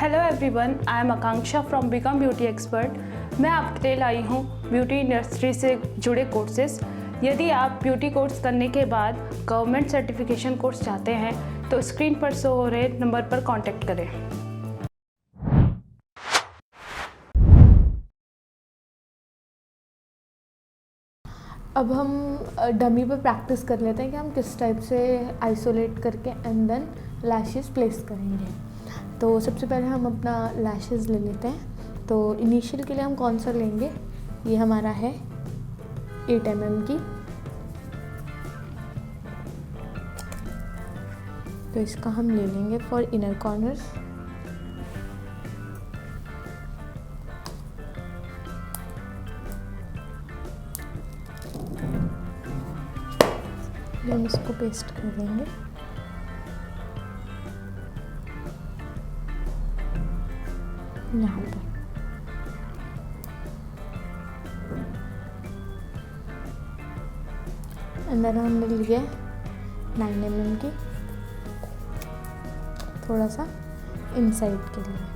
Hello everyone, I am Akanksha from become beauty expert. मैं आपके लिए लाई हूँ ब्यूटी इंडस्ट्री से जुड़े कोर्सेज। यदि आप ब्यूटी कोर्स करने के बाद गवर्नमेंट सर्टिफिकेशन कोर्स चाहते हैं तो स्क्रीन पर शो हो रहे नंबर पर कांटेक्ट करें। अब हम डमी पर प्रैक्टिस कर लेते हैं कि हम किस टाइप से आइसोलेट करके एंड देन लैशेस प्लेस करेंगे। तो सबसे पहले हम अपना लैशेस ले लेते हैं। तो इनिशियल के लिए हम कौन सा लेंगे, ये हमारा है 8 mm की। तो इसका हम ले लेंगे फॉर इनर कॉर्नर्स। हम इसको पेस्ट कर देंगे। यहाँ पर अंदर हमने लिया 9 mm की, थोड़ा सा इनसाइड के लिए।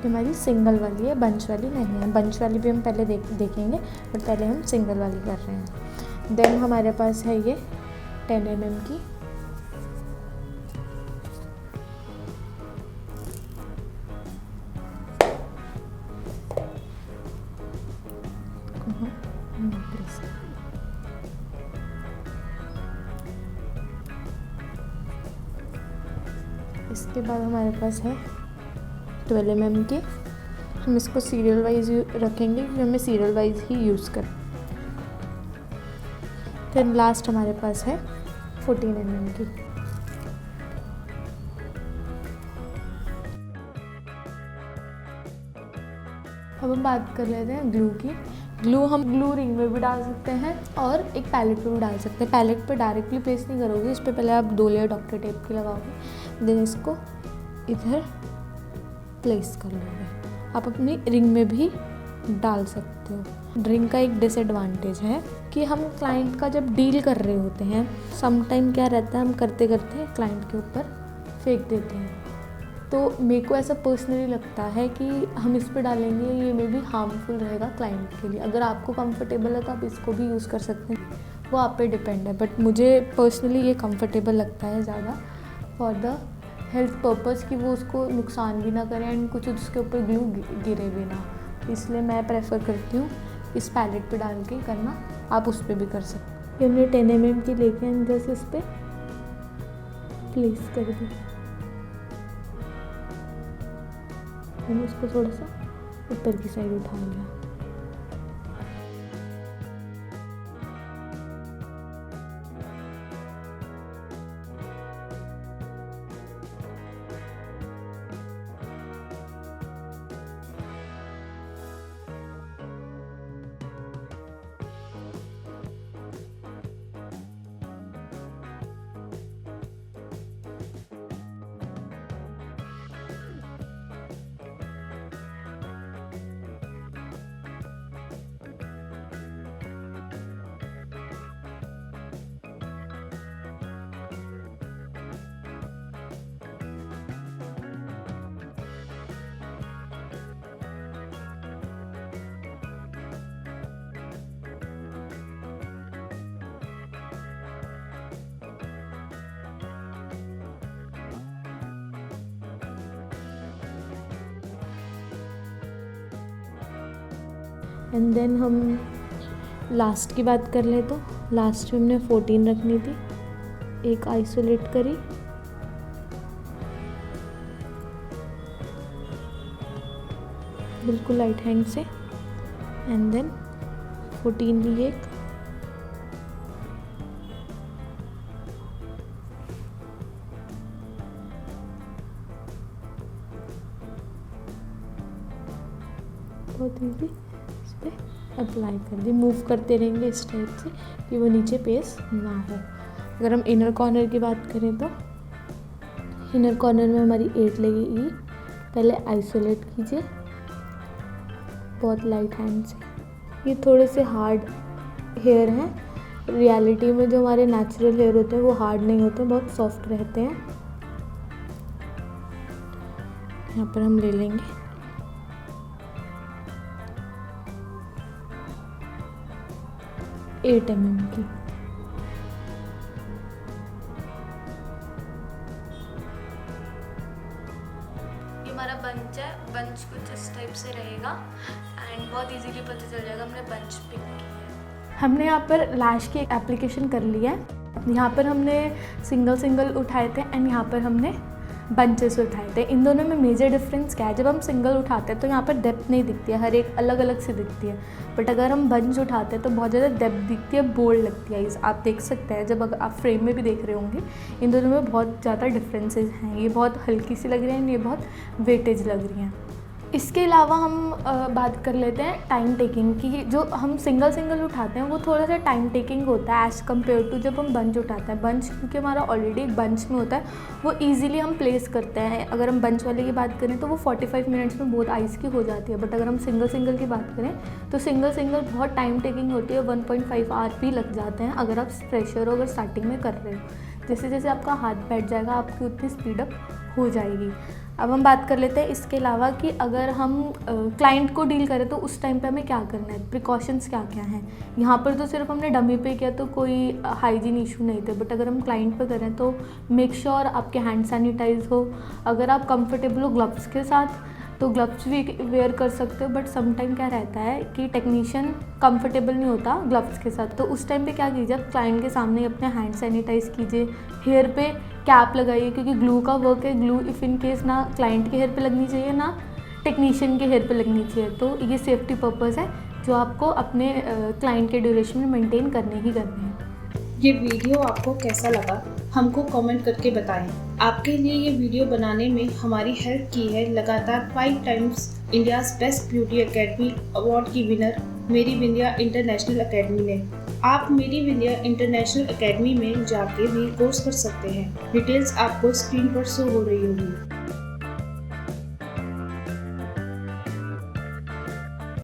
हमारी सिंगल वाली है, बंच वाली नहीं है। बंच वाली भी हम पहले देखेंगे, बट पहले हम सिंगल वाली कर रहे हैं। देन हमारे पास है ये 10 mm की। इसके बाद हमारे पास है 12 mm की। हम इसको सीरियल वाइज रखेंगे क्योंकि हमें सीरियल वाइज ही यूज़ कर। फिर लास्ट हमारे पास है 14 mm की। अब हम बात कर लेते हैं ग्लू की। हम ग्लू रिंग में भी डाल सकते हैं और एक पैलेट पे भी डाल सकते हैं। पैलेट पे डायरेक्टली प्लेस नहीं करोगे, इस पर पहले आप 2 लेयर डॉक्टर टेप की लगाओगे, देन इसको इधर प्लेस कर लोगे। आप अपनी रिंग में भी डाल सकते हो। रिंग का एक डिसएडवांटेज है कि हम क्लाइंट का जब डील कर रहे होते हैं, सम टाइम क्या रहता है, हम करते करते क्लाइंट के ऊपर फेंक देते हैं। तो मेरे को ऐसा पर्सनली लगता है कि हम इस पर डालेंगे, ये मे भी हार्मफुल रहेगा क्लाइंट के लिए। अगर आपको कंफर्टेबल है तो आप इसको भी यूज़ कर सकते हैं, वो आप पे डिपेंड है। बट मुझे पर्सनली ये कंफर्टेबल लगता है ज़्यादा फॉर द हेल्थ पर्पज़, कि वो उसको नुकसान भी ना करें एंड कुछ उसके ऊपर ग्लू गिरे भी ना। इसलिए मैं प्रेफर करती हूँ इस पैलेट पे डाल के करना। आप उस पर भी कर सकते हैं। हमने 10 mm की लेके अंदर से इस पर प्लेस कर दी। मैंने उसको थोड़ा सा ऊपर की साइड उठा लिया। एंड देन हम लास्ट की बात कर ले तो लास्ट में हमने 14 रखनी थी, एक आइसोलेट करी, बिल्कुल लाइट हैंड से, एंड देन 14 ली एक, बहुत ईजी, इस पर अप्लाई कर दी। मूव करते रहेंगे इस टाइप से कि वो नीचे पेस ना हो। अगर हम इनर कॉर्नर की बात करें तो इनर कॉर्नर में हमारी 8 लगेगी पहले आइसोलेट कीजिए बहुत लाइट हैंड से। ये थोड़े से हार्ड हेयर हैं, रियलिटी में जो हमारे नेचुरल हेयर होते हैं वो हार्ड नहीं होते, बहुत सॉफ्ट रहते हैं। यहाँ पर हम ले लेंगे 8 mm की। ये हमारा बंच है, बंच कुछ इस टाइप से रहेगा एंड बहुत इजीली पता चल जाएगा हमने बंच पिक किया है। हमने यहाँ पर लैश की एक एप्लीकेशन कर लिया है। यहाँ पर हमने सिंगल उठाए थे एंड यहाँ पर हमने बंचेस उठाए थे। इन दोनों में मेजर डिफरेंस क्या है, जब हम सिंगल उठाते हैं तो यहाँ पर डेप्थ नहीं दिखती है, हर एक अलग अलग से दिखती है। बट अगर हम बंच उठाते हैं तो बहुत ज़्यादा डेप्थ दिखती है, बोल्ड लगती है। आप देख सकते हैं जब अगर आप फ्रेम में भी देख रहे होंगे, इन दोनों में बहुत ज़्यादा डिफरेंसेस हैं। ये बहुत हल्की सी लग रही हैं, ये बहुत वेटेज लग रही हैं। इसके अलावा हम बात कर लेते हैं टाइम टेकिंग की। जो हम सिंगल उठाते हैं वो थोड़ा सा टाइम टेकिंग होता है एज़ कम्पेयर टू जब हम बंच उठाते हैं। बंच क्योंकि हमारा ऑलरेडी एक बंच में होता है, वो ईजिली हम प्लेस करते हैं। अगर हम बंच वाले की बात करें तो वो 45 मिनट्स में बहुत आइस की हो जाती है। बट अगर हम सिंगल की बात करें तो सिंगल बहुत टाइम टेकिंग होती है, 1.5 आवर भी लग जाते हैं अगर आप फ्रेशर हो, अगर स्टार्टिंग में कर रहे हो। जैसे जैसे आपका हाथ बैठ जाएगा आपकी उतनी स्पीडअप हो जाएगी। अब हम बात कर लेते हैं इसके अलावा कि अगर हम क्लाइंट को डील करें तो उस टाइम पे हमें क्या करना है, प्रिकॉशंस क्या क्या हैं। यहाँ पर तो सिर्फ हमने डमी पे किया तो कोई हाइजीन इशू नहीं थे, बट अगर हम क्लाइंट पे करें तो मेक श्योर आपके हैंड सैनिटाइज हो। अगर आप कंफर्टेबल हो ग्लव्स के साथ तो ग्लव्स भी वेयर कर सकते हो, बट सम टाइम क्या रहता है कि टेक्नीशियन कंफर्टेबल नहीं होता ग्लव्स के साथ, तो उस टाइम पे क्या कीजिए, आप क्लाइंट के सामने अपने हैंड सैनिटाइज कीजिए। हेयर पे कैप लगाइए क्योंकि ग्लू का वर्क है। ग्लू इफ़ इन केस ना क्लाइंट के हेयर पे लगनी चाहिए ना टेक्नीशियन के हेयर पे लगनी चाहिए, तो ये सेफ्टी पर्पज़ है जो आपको अपने क्लाइंट के ड्यूरेशन में मेंटेन करने ही करने हैं। ये वीडियो आपको कैसा लगा हमको कमेंट करके बताएं। आपके लिए ये वीडियो बनाने में हमारी हेल्प की है लगातार 5 times India's best beauty academy award की विनर मेरी विंध्या इंटरनेशनल एकेडमी ने। आप मेरी विंध्या इंटरनेशनल एकेडमी में जाके भी कोर्स कर सकते हैं। डिटेल्स आपको स्क्रीन पर शो हो रही होगी।